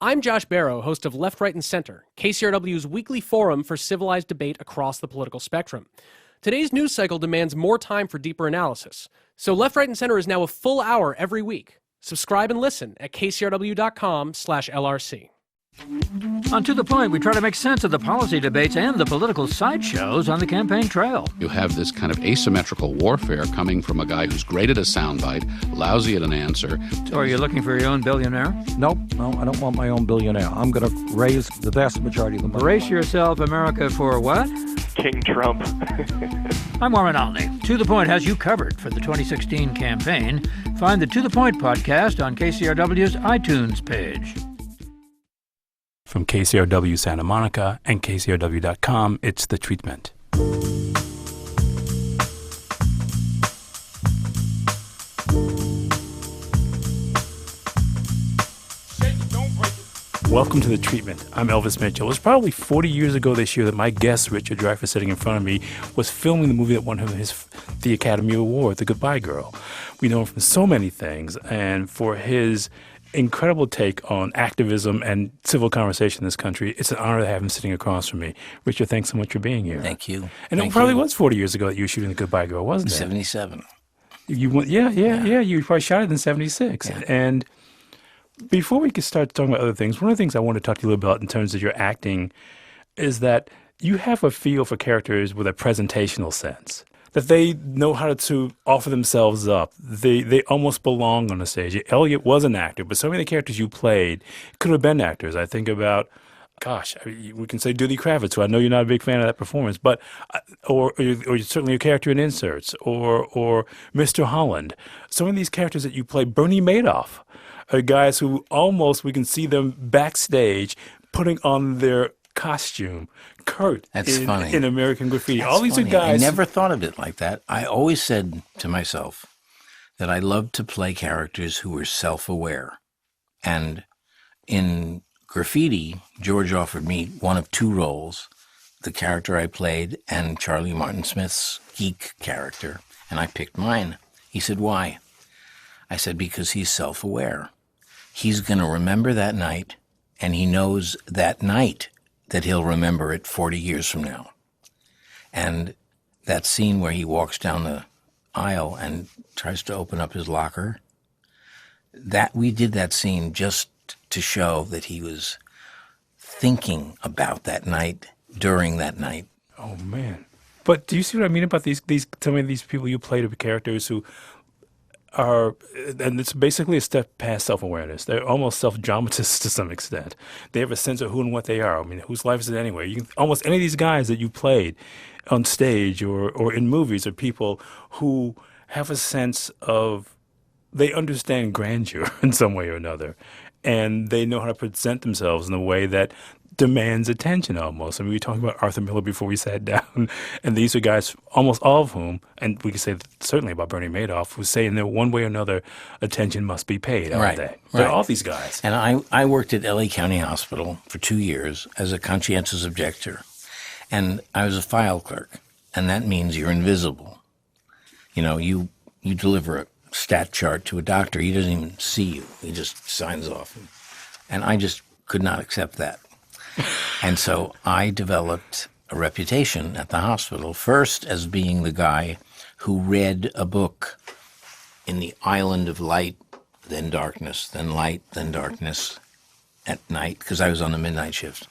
I'm Josh Barrow, host of Left, Right, and Center, KCRW's weekly forum for civilized debate across the political spectrum. Today's news cycle demands more time for deeper analysis, so Left, Right, and Center is now a full hour every week. Subscribe and listen at kcrw.com/LRC. On To The Point, we try to make sense of the policy debates and the political sideshows on the campaign trail. You have this kind of asymmetrical warfare coming from a guy who's great at a soundbite, lousy at an answer. So are you looking for your own billionaire? No, I don't want my own billionaire. I'm going to raise the vast majority of the money. Brace yourself, America, for what? King Trump. I'm Warren Olney. To The Point has you covered for the 2016 campaign. Find the To The Point podcast on KCRW's iTunes page. From KCRW Santa Monica and KCRW.com, it's The Treatment. Welcome to The Treatment. I'm Elvis Mitchell. It was probably 40 years ago this year that my guest, Richard Dreyfuss, sitting in front of me, was filming the movie that won him the Academy Award, The Goodbye Girl. We know him from so many things, and for his incredible take on activism and civil conversation in this country, it's an honor to have him sitting across from me. Richard, thanks so much for being here. Thank you. And it probably was 40 years ago that you were shooting The Goodbye Girl, wasn't it? 77. You went, yeah. You probably shot it in 76. Yeah. And before we could start talking about other things, one of the things I want to talk to you about in terms of your acting is that you have a feel for characters with a presentational sense, that they know how to offer themselves up. They almost belong on the stage. Elliot was an actor, but so many of the characters you played could have been actors. I think about, we can say Dudley Kravitz, who I know you're not a big fan of that performance, but or certainly a character in Inserts, or Mr. Holland. Some of these characters that you play, Bernie Madoff, are guys who almost, we can see them backstage putting on their costume. Kurt in American Graffiti. That's all these funny. are guys. I never thought of it like that. I always said to myself that I loved to play characters who were self-aware. And in Graffiti, George offered me one of two roles, the character I played and Charlie Martin Smith's geek character, and I picked mine. He said, "Why?" I said, "Because he's self-aware. He's going to remember that night, and he knows that night that he'll remember it 40 years from now." And that scene where he walks down the aisle and tries to open up his locker, that we did that scene just to show that he was thinking about that night during that night. Oh, man. But do you see what I mean about these some of these people you play to be characters who are, and it's basically a step past self-awareness. They're almost self-dramatists to some extent. They have a sense of who and what they are. I mean, whose life is it anyway? Almost any of these guys that you played on stage or in movies are people who have a sense of, they understand grandeur in some way or another, and they know how to present themselves in a way that demands attention almost. I mean, we were talking about Arthur Miller before we sat down, and these are guys, almost all of whom, and we can say certainly about Bernie Madoff, who say in there one way or another, attention must be paid, aren't they? They're all these guys. And I worked at L.A. County Hospital for 2 years as a conscientious objector, and I was a file clerk, and that means you're invisible. You know, you deliver a stat chart to a doctor, he doesn't even see you. He just signs off. And I just could not accept that. And so I developed a reputation at the hospital, first as being the guy who read a book in the island of light, then darkness, then light, then darkness at night, because I was on the midnight shift.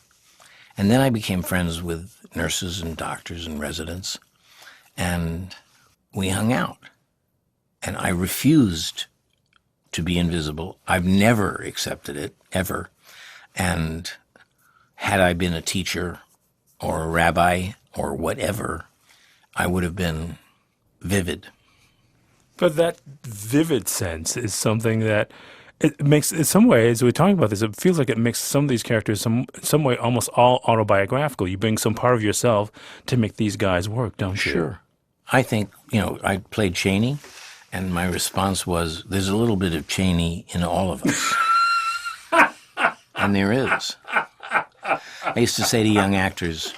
And then I became friends with nurses and doctors and residents, and we hung out. And I refused to be invisible. I've never accepted it, ever. And had I been a teacher or a rabbi or whatever, I would have been vivid. But that vivid sense is something that it makes, in some ways, we're talking about this, it feels like it makes some of these characters some way almost all autobiographical. You bring some part of yourself to make these guys work, don't you? Sure. I think, I played Cheney, and my response was, there's a little bit of Cheney in all of us. And there is. I used to say to young actors,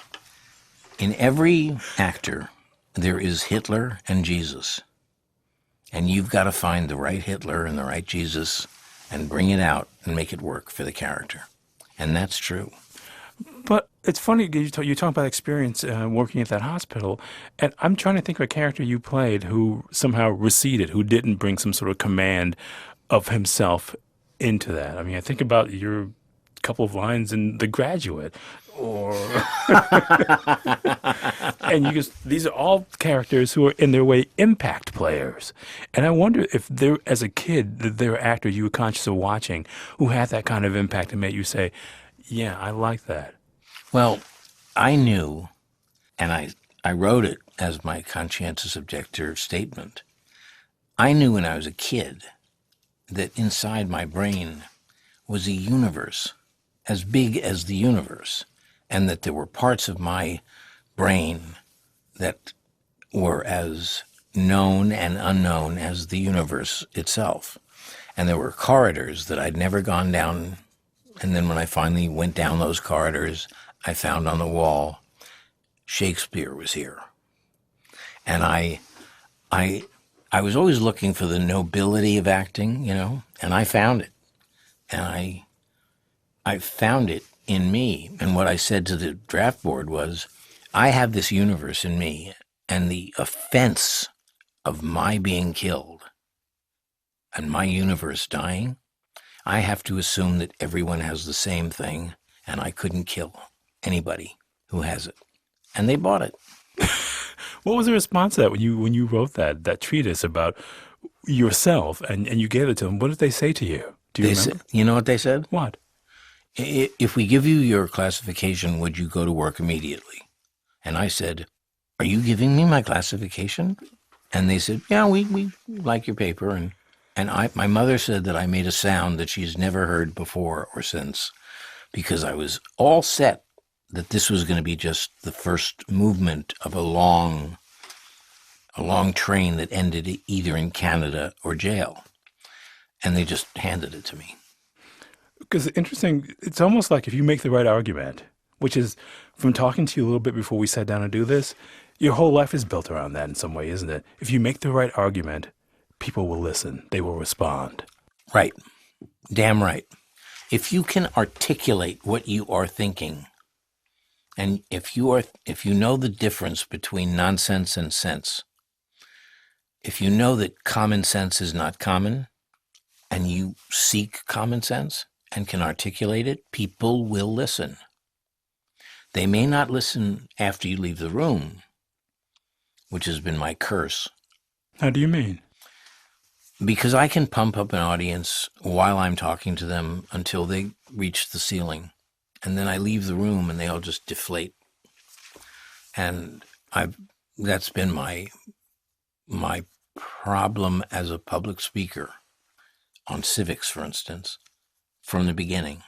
in every actor, there is Hitler and Jesus. And you've got to find the right Hitler and the right Jesus and bring it out and make it work for the character. And that's true. But it's funny, you talk about experience working at that hospital, and I'm trying to think of a character you played who somehow receded, who didn't bring some sort of command of himself into that. I mean, I think about your couple of lines in The Graduate, or and these are all characters who are in their way impact players. And I wonder if there, as a kid, there are actors you were conscious of watching who had that kind of impact and made you say, yeah, I like that. Well, I knew, and I wrote it as my conscientious objector statement. I knew when I was a kid that inside my brain was a universe as big as the universe, and that there were parts of my brain that were as known and unknown as the universe itself. And there were corridors that I'd never gone down. And then when I finally went down those corridors, I found on the wall, Shakespeare was here. And I was always looking for the nobility of acting, and I found it. And I found it in me. And what I said to the draft board was, I have this universe in me, and the offense of my being killed and my universe dying, I have to assume that everyone has the same thing, and I couldn't kill anybody who has it. And they bought it. What was the response to that when you wrote that treatise about yourself and you gave it to them? What did they say to you? Do you remember? You know what they said? What? If we give you your classification, would you go to work immediately? And I said, are you giving me my classification? And they said, yeah, we like your paper. And my mother said that I made a sound that she's never heard before or since, because I was all set that this was going to be just the first movement of a long train that ended either in Canada or jail. And they just handed it to me. Because interesting, it's almost like if you make the right argument, which is from talking to you a little bit before we sat down to do this, your whole life is built around that in some way, isn't it? If you make the right argument, people will listen. They will respond. Right. Damn right. If you can articulate what you are thinking, and if you know the difference between nonsense and sense, if you know that common sense is not common, and you seek common sense and can articulate it, people will listen. They may not listen after you leave the room, which has been my curse. How do you mean? Because I can pump up an audience while I'm talking to them until they reach the ceiling. And then I leave the room and they all just deflate. And that's been my problem as a public speaker on civics, for instance, from the beginning.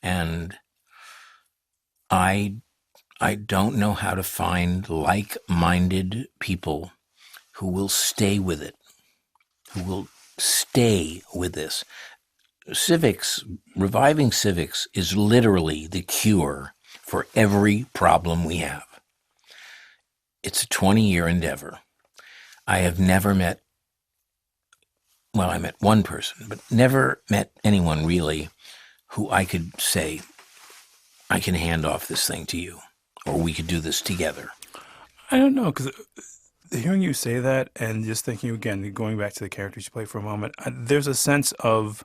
And I don't know how to find like-minded people who will stay with it, who will stay with this. Civics, reviving civics is literally the cure for every problem we have. It's a 20-year endeavor. I have never met, well, I met one person, but never met anyone really who I could say, I can hand off this thing to you, or we could do this together. I don't know, because hearing you say that and just thinking, again, going back to the characters you play for a moment, there's a sense of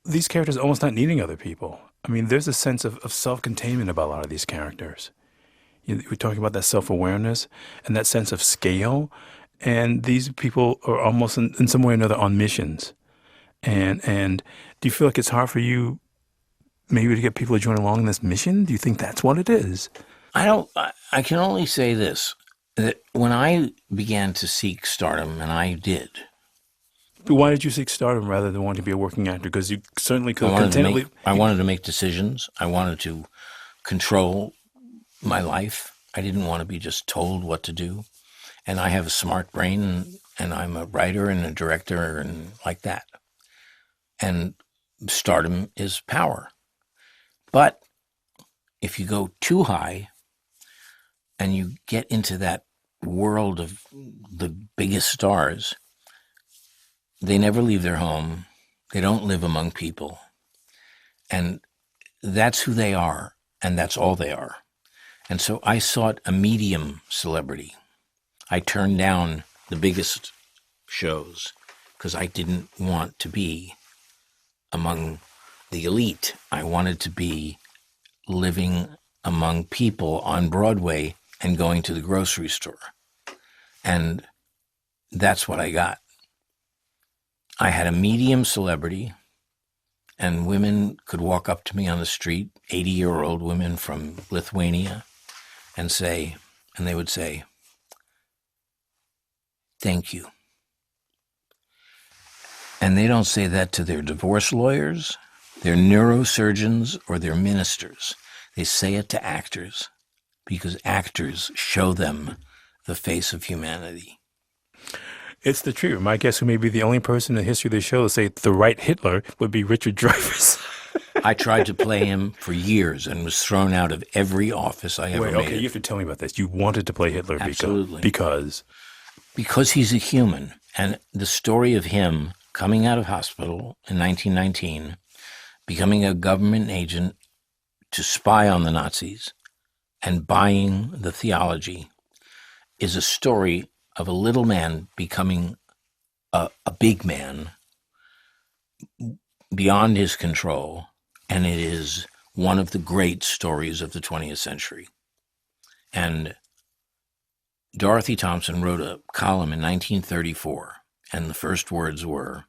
these characters almost not needing other people. I mean, there's a sense of self-containment about a lot of these characters. We're talking about that self-awareness and that sense of scale. And these people are almost in some way or another on missions. And do you feel like it's hard for you maybe to get people to join along in this mission? Do you think that's what it is? I can only say this, that when I began to seek stardom, and I did. But why did you seek stardom rather than wanting to be a working actor? Because you certainly could have I wanted to make decisions. I wanted to control my life. I didn't want to be just told what to do. And I have a smart brain, and I'm a writer and a director and like that. And stardom is power. But if you go too high and you get into that world of the biggest stars, they never leave their home. They don't live among people. And that's who they are, and that's all they are. And so I sought a medium celebrity. I turned down the biggest shows because I didn't want to be among the elite. I wanted to be living among people on Broadway and going to the grocery store. And that's what I got. I had a medium celebrity, and women could walk up to me on the street, 80-year-old women from Lithuania, and they would say, "Thank you." And they don't say that to their divorce lawyers, their neurosurgeons, or their ministers. They say it to actors because actors show them the face of humanity. It's the truth. My guess who may be the only person in the history of the show to say the right Hitler would be Richard Dreyfuss. I tried to play him for years and was thrown out of every office I ever made. Okay, you have to tell me about this. You wanted to play Hitler Absolutely. Because he's a human. And the story of him coming out of hospital in 1919, becoming a government agent to spy on the Nazis and buying the theology is a story of a little man becoming a big man beyond his control, and it is one of the great stories of the 20th century. And Dorothy Thompson wrote a column in 1934, and the first words were,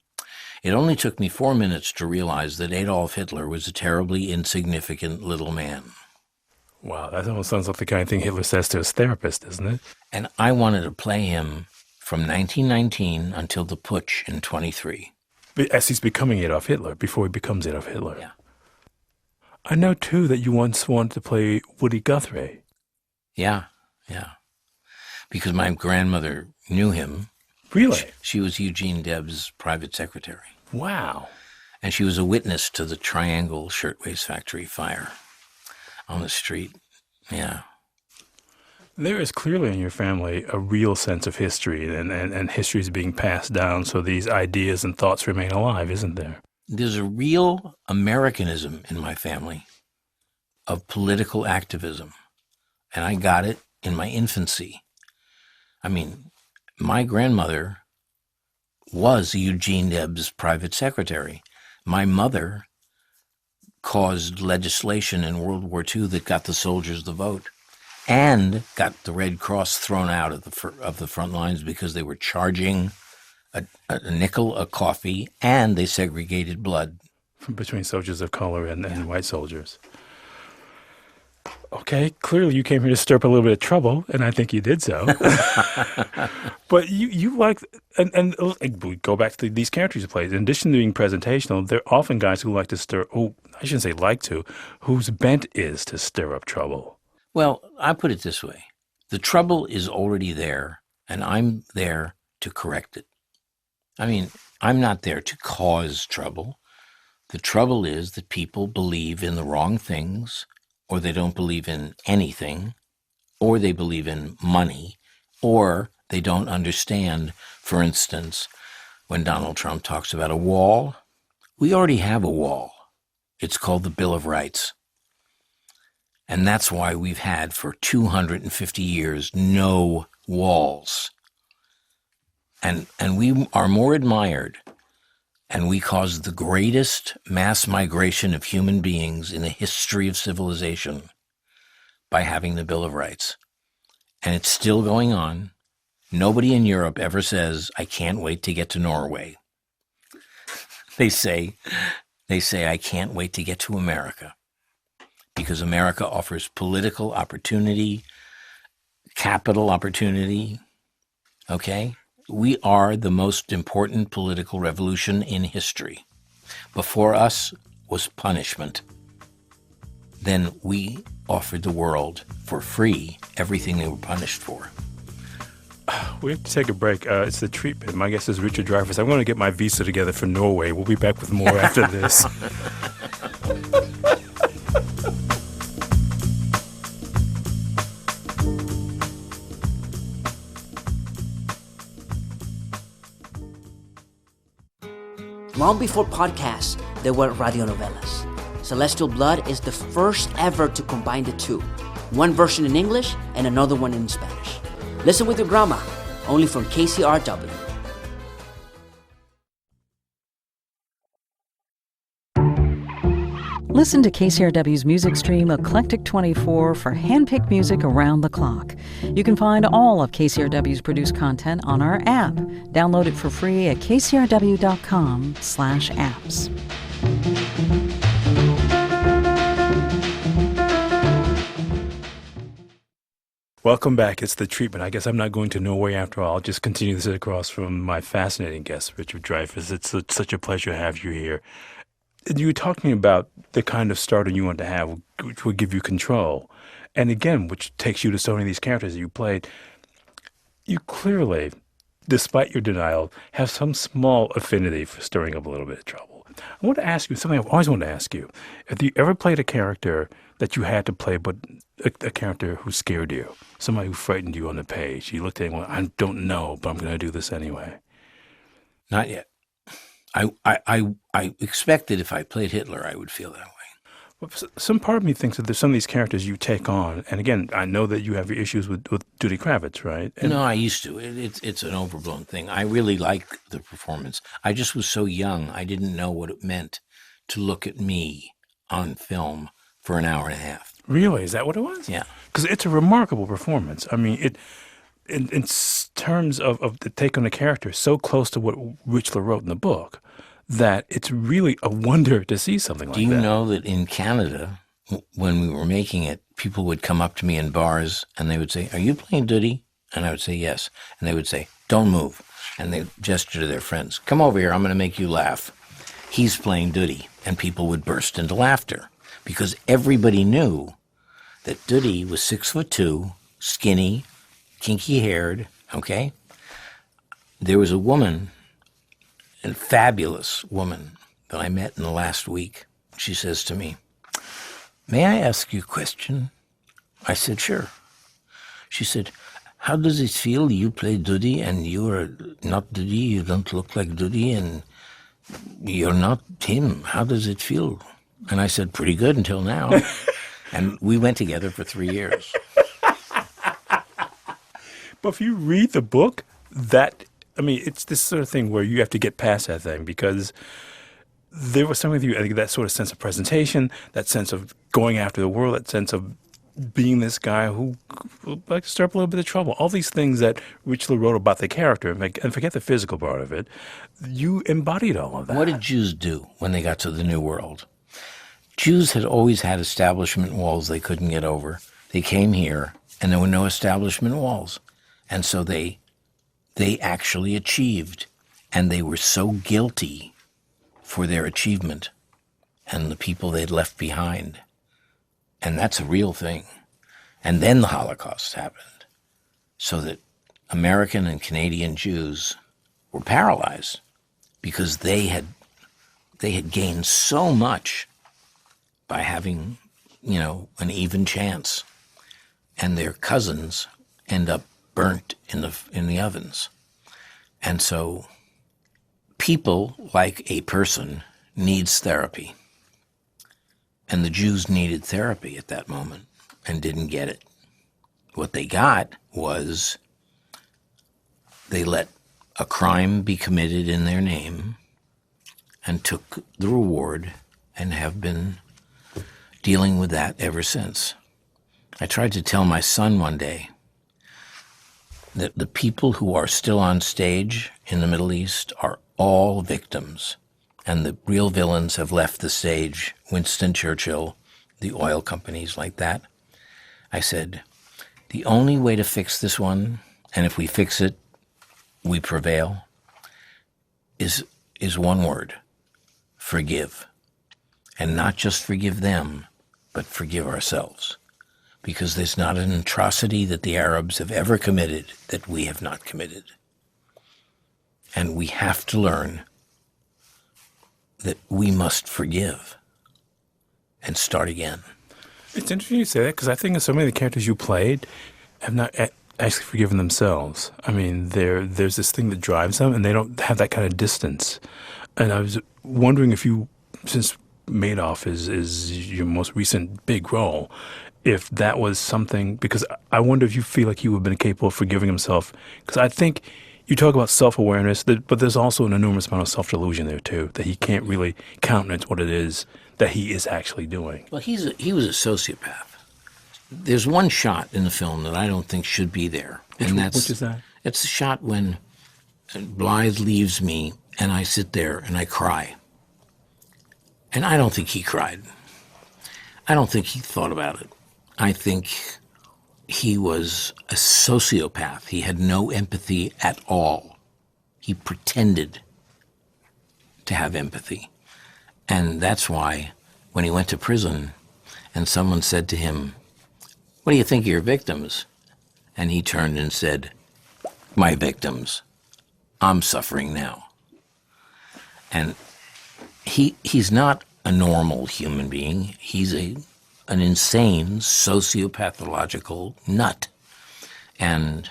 "It only took me 4 minutes to realize that Adolf Hitler was a terribly insignificant little man." Wow, that almost sounds like the kind of thing Hitler says to his therapist, doesn't it? And I wanted to play him from 1919 until the putsch in 23. As he's becoming Adolf Hitler, before he becomes Adolf Hitler. Yeah. I know, too, that you once wanted to play Woody Guthrie. Yeah. Because my grandmother knew him. Really? She was Eugene Debs' private secretary. Wow. And she was a witness to the Triangle Shirtwaist Factory fire on the street. Yeah. There is clearly in your family a real sense of history, and history is being passed down so these ideas and thoughts remain alive, isn't there? There's a real Americanism in my family of political activism, and I got it in my infancy. I mean, my grandmother was Eugene Debs' private secretary. My mother caused legislation in World War II that got the soldiers the vote and got the Red Cross thrown out of the front lines because they were charging a nickel a coffee, and they segregated blood. Between soldiers of color and white soldiers. Okay, clearly you came here to stir up a little bit of trouble, and I think you did so. But you like, and we go back to these characters you play. In addition to being presentational, they're often guys who like to I shouldn't say like to, whose bent is to stir up trouble. Well, I put it this way. The trouble is already there, and I'm there to correct it. I mean, I'm not there to cause trouble. The trouble is that people believe in the wrong things, or they don't believe in anything, or they believe in money, or they don't understand. For instance, when Donald Trump talks about a wall, we already have a wall. It's called the Bill of Rights. And that's why we've had for 250 years no walls. And we are more admired, and we caused the greatest mass migration of human beings in the history of civilization by having the Bill of Rights. And it's still going on. Nobody in Europe ever says, "I can't wait to get to Norway." They say, "I can't wait to get to America," because America offers political opportunity, capital opportunity, okay? We are the most important political revolution in history. Before us was punishment. Then we offered the world for free everything they were punished for. We have to take a break. It's the treatment. My guest is Richard Dreyfuss. I'm going to get my visa together for Norway. We'll be back with more after this. Long before podcasts, there were radionovelas. Celestial Blood is the first ever to combine the two. One version in English and another one in Spanish. Listen with your grandma, only from KCRW. Listen to KCRW's music stream Eclectic 24 for handpicked music around the clock. You can find all of KCRW's produced content on our app. Download it for free at kcrw.com/apps. Welcome back. It's The Treatment. I guess I'm not going to Norway after all. I'll just continue to sit across from my fascinating guest, Richard Dreyfuss. It's such a pleasure to have you here. You were talking about the kind of starter you want to have, which will give you control. And again, which takes you to so many of these characters that you played. You clearly, despite your denial, have some small affinity for stirring up a little bit of trouble. I want to ask you something I've always wanted to ask you. Have you ever played a character that you had to play, but a character who scared you? Somebody who frightened you on the page. You looked at it and went, I don't know, but I'm going to do this anyway. Not yet. I expected if I played Hitler, I would feel that way. Well, some part of me thinks that there's some of these characters you take on, and again, I know that you have your issues with Judy Kravitz, right? And no, I used to. It's an overblown thing. I really like the performance. I just was so young, I didn't know what it meant to look at me on film for an hour and a half. Really? Is that what it was? Yeah. Because it's a remarkable performance. I mean, in terms of the take on the character, so close to what Richler wrote in the book, that it's really a wonder to see something like that. Do you know that in Canada, when we were making it, people would come up to me in bars and they would say, "Are you playing Duty?" And I would say, "Yes." And they would say, "Don't move." And they gesture to their friends, "Come over here, I'm going to make you laugh. He's playing Duty." And people would burst into laughter because everybody knew that Duty was 6'2", skinny, kinky-haired, okay? There was a woman, a fabulous woman that I met in the last week. She says to me, "May I ask you a question?" I said, "Sure." She said, "How does it feel you play Duty and you are not Duty, you don't look like Duty, and you're not him. How does it feel?" And I said, "Pretty good until now." And we went together for 3 years. But if you read the book, it's this sort of thing where you have to get past that thing, because there was something with you, I think, that sort of sense of presentation, that sense of going after the world, that sense of being this guy who likes to stir up a little bit of trouble. All these things that Richler wrote about the character, and forget the physical part of it, you embodied all of that. What did Jews do when they got to the New World? Jews had always had establishment walls they couldn't get over. They came here, and there were no establishment walls. And so they actually achieved, and they were so guilty for their achievement and the people they'd left behind. And that's a real thing. And then the Holocaust happened, so that American and Canadian Jews were paralyzed because they had gained so much by having, an even chance, and their cousins end up burnt in the ovens. And so people, like a person, needs therapy. And the Jews needed therapy at that moment and didn't get it. What they got was they let a crime be committed in their name and took the reward and have been dealing with that ever since. I tried to tell my son one day that the people who are still on stage in the Middle East are all victims, and the real villains have left the stage. Winston Churchill, the oil companies like that. I said, the only way to fix this one, and if we fix it, we prevail, is one word: forgive. And not just forgive them, but forgive ourselves. Because there's not an atrocity that the Arabs have ever committed that we have not committed. And we have to learn that we must forgive and start again. It's interesting you say that, because I think so many of the characters you played have not actually forgiven themselves. I mean, there's this thing that drives them, and they don't have that kind of distance. And I was wondering if you, since Madoff is your most recent big role, if that was something, because I wonder if you feel like he would have been capable of forgiving himself. Because I think you talk about self-awareness, but there's also an enormous amount of self-delusion there too, that he can't really countenance what it is that he is actually doing. Well, he was a sociopath. There's one shot in the film that I don't think should be there. Which is that? It's the shot when Blythe leaves me and I sit there and I cry. And I don't think he cried. I don't think he thought about it. I think he was a sociopath. He had no empathy at all. He pretended to have empathy. And that's why when he went to prison and someone said to him, "What do you think of your victims?" And he turned and said, "My victims. I'm suffering now." And he's not a normal human being. He's an insane sociopathological nut. And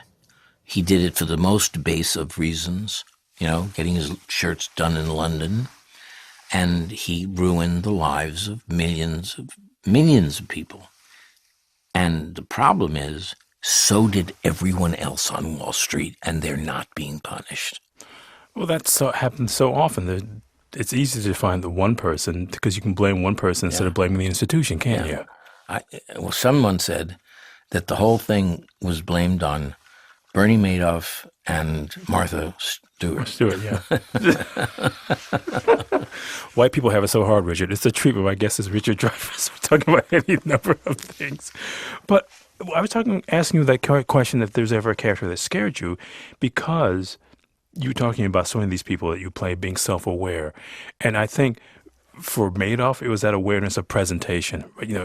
he did it for the most base of reasons, getting his shirts done in London. And he ruined the lives of millions of people. And the problem is, so did everyone else on Wall Street, and they're not being punished. Well, happens so often. It's easy to find the one person, because you can blame one person instead of blaming the institution, can't you? Well, someone said that the whole thing was blamed on Bernie Madoff and Martha Stewart. Yeah. White people have it so hard, Richard. It's a treatment, my guess, is Richard Dreyfuss. We're talking about any number of things. But I was asking you that question, if there's ever a character that scared you, because you're talking about so many of these people that you play being self-aware. And I think for Madoff, it was that awareness of presentation,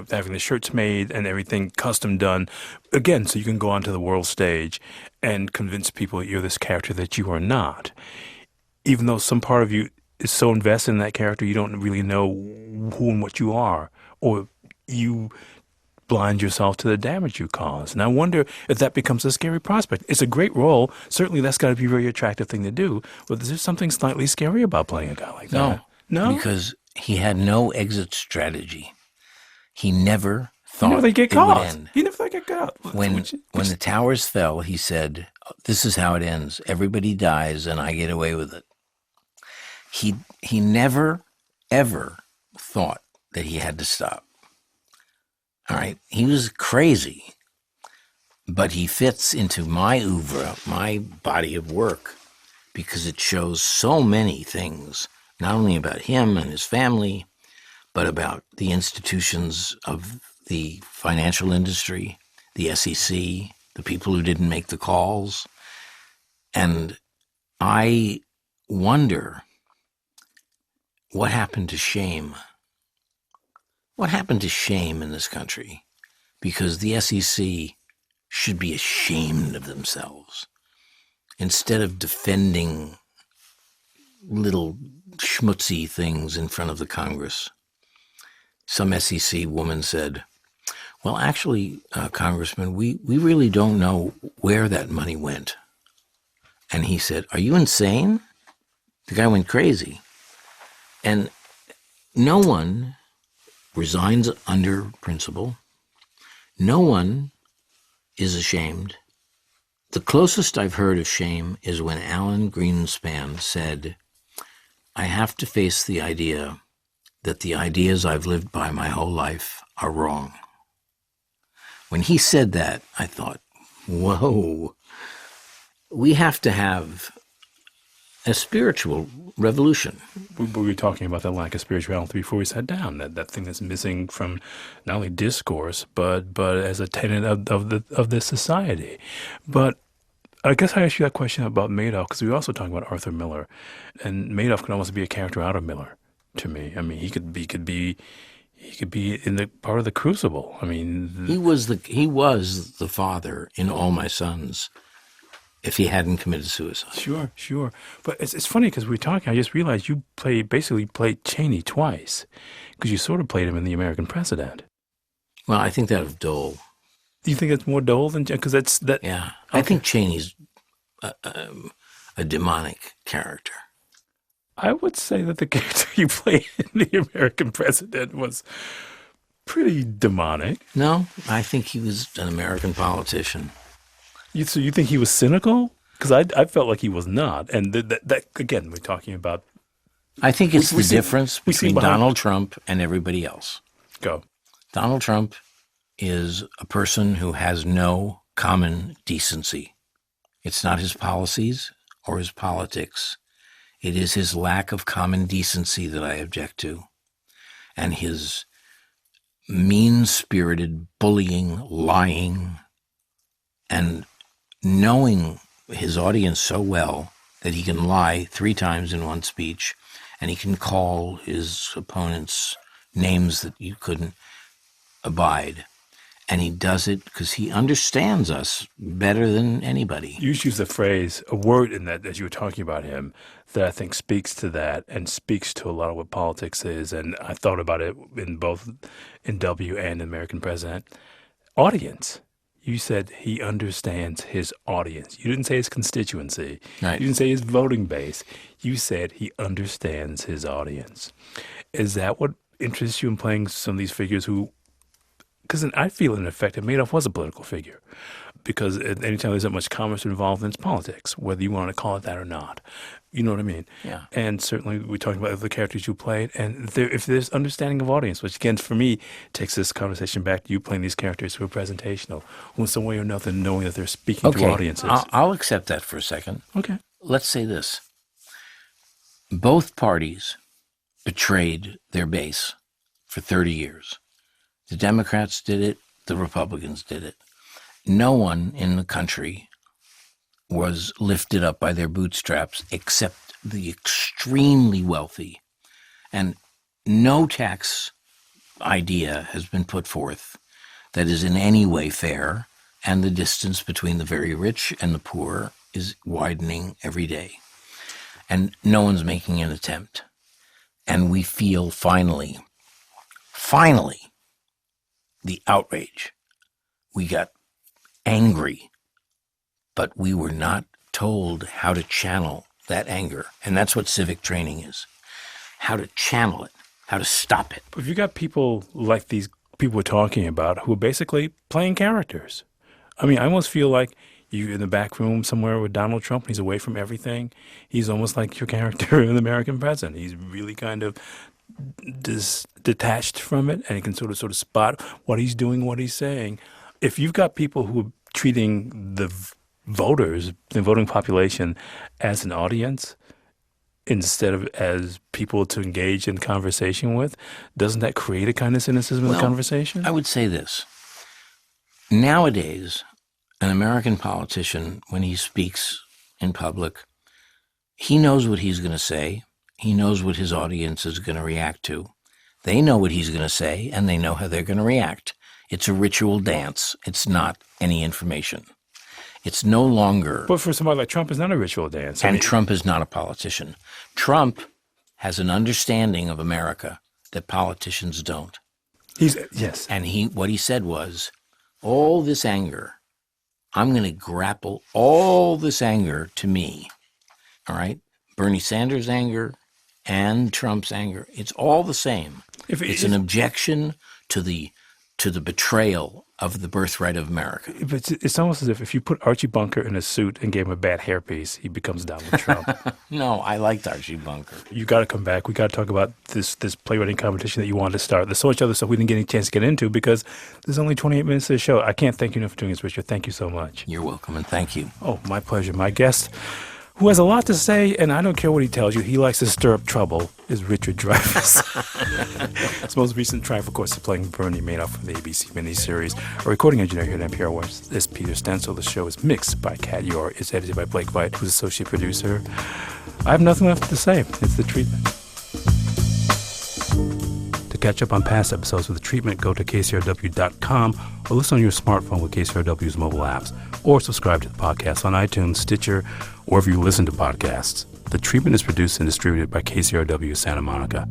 having the shirts made and everything custom done, again, so you can go onto the world stage and convince people that you're this character that you are not. Even though some part of you is so invested in that character, you don't really know who and what you are, or you blind yourself to the damage you cause. And I wonder if that becomes a scary prospect. It's a great role. Certainly that's got to be a very attractive thing to do. But is there something slightly scary about playing a guy like that? No? Because he had no exit strategy. He never thought they get it would caught. end. He never thought they get caught. When the towers fell, he said, "This is how it ends. Everybody dies and I get away with it." He never, ever thought that he had to stop. All right? He was crazy, but he fits into my oeuvre, my body of work, because it shows so many things, not only about him and his family, but about the institutions of the financial industry, the SEC, the people who didn't make the calls. And I wonder, what happened to shame? What happened to shame in this country? Because the SEC should be ashamed of themselves. Instead of defending little schmutzy things in front of the Congress, some SEC woman said, "Well, actually, Congressman, we really don't know where that money went." And he said, "Are you insane?" The guy went crazy. And no one resigns under principle. No one is ashamed. The closest I've heard of shame is when Alan Greenspan said, "I have to face the idea that the ideas I've lived by my whole life are wrong." When he said that, I thought, whoa, we have to have a spiritual revolution. We were talking about that lack of spirituality before we sat down, that thing that's missing from not only discourse, but as a tenet of this society. But I guess I asked you that question about Madoff, because we were also talking about Arthur Miller, and Madoff could almost be a character out of Miller to me. I mean, he could be in the part of the Crucible. I mean, he was the father in All My Sons, if he hadn't committed suicide. Sure. But it's funny, because we were talking, I just realized you basically played Cheney twice, because you sort of played him in The American President. Well, I think that of Dole. Do you think it's more Dole than, because that's that? Yeah, okay. I think Cheney's a demonic character. I would say that the character you played in The American President was pretty demonic. No, I think he was an American politician. So you think he was cynical? Because I felt like he was not. And that again, we're talking about... I think it's the difference between Donald Trump and everybody else. Go. Donald Trump is a person who has no common decency. It's not his policies or his politics. It is his lack of common decency that I object to, and his mean-spirited bullying, lying, and knowing his audience so well that he can lie 3 times in one speech, and he can call his opponents names that you couldn't abide. And he does it because he understands us better than anybody. You used a phrase, a word in that, as you were talking about him, that I think speaks to that and speaks to a lot of what politics is. And I thought about it in both in W and American President. Audience. You said he understands his audience. You didn't say his constituency. Right. You didn't say his voting base. You said he understands his audience. Is that what interests you in playing some of these figures who... Because I feel, in effect, that Madoff was a political figure. Because anytime there's that much commerce involved, then it's politics, whether you want to call it that or not. You know what I mean? Yeah. And certainly we're talking about the characters you played. And if there's understanding of audience, which again, for me, takes this conversation back to you playing these characters who are presentational, who in some way or another knowing that they're speaking to audiences. I'll accept that for a second. Okay. Let's say this. Both parties betrayed their base for 30 years. The Democrats did it. The Republicans did it. No one in the country was lifted up by their bootstraps except the extremely wealthy. And no tax idea has been put forth that is in any way fair, and the distance between the very rich and the poor is widening every day. And no one's making an attempt. And we feel finally, the outrage. We got angry, but we were not told how to channel that anger. And that's what civic training is. How to channel it, how to stop it. If you got people like these people we're talking about who are basically playing characters. I mean, I almost feel like you're in the back room somewhere with Donald Trump and he's away from everything. He's almost like your character in The American President. He's really kind of detached from it, and he can sort of spot what he's doing, what he's saying. If you've got people who are treating the voters, the voting population, as an audience instead of as people to engage in conversation with, doesn't that create a kind of cynicism in the conversation? I would say this. Nowadays, an American politician, when he speaks in public, he knows what he's going to say. He knows what his audience is going to react to. They know what he's going to say, and they know how they're going to react. It's a ritual dance. It's not any information. It's no longer... But for somebody like Trump, it's not a ritual dance. And Trump is not a politician. Trump has an understanding of America that politicians don't. Yes. And what he said was, all this anger, I'm going to grapple all this anger to me. All right? Bernie Sanders' anger and Trump's anger, it's all the same. It's an objection to the betrayal of the birthright of America. But it's almost as if you put Archie Bunker in a suit and gave him a bad hairpiece, he becomes Donald Trump. No, I liked Archie Bunker. You got to come back. We got to talk about this playwriting competition that you wanted to start. There's so much other stuff we didn't get any chance to get into because there's only 28 minutes of the show. I can't thank you enough for doing this, Richard. Thank you so much. You're welcome, and thank you. Oh, my pleasure. My guest, who has a lot to say, and I don't care what he tells you, he likes to stir up trouble, is Richard Dreyfuss. His most recent triumph, of course, is playing Bernie Madoff from the ABC miniseries. Our recording engineer here at NPR is Peter Stencil. The show is mixed by Kat Yor. It's edited by Blake White, who's associate producer. I have nothing left to say. It's The Treatment. To catch up on past episodes of The Treatment, go to KCRW.com or listen on your smartphone with KCRW's mobile apps, or subscribe to the podcast on iTunes, Stitcher, or wherever you listen to podcasts. The Treatment is produced and distributed by KCRW Santa Monica.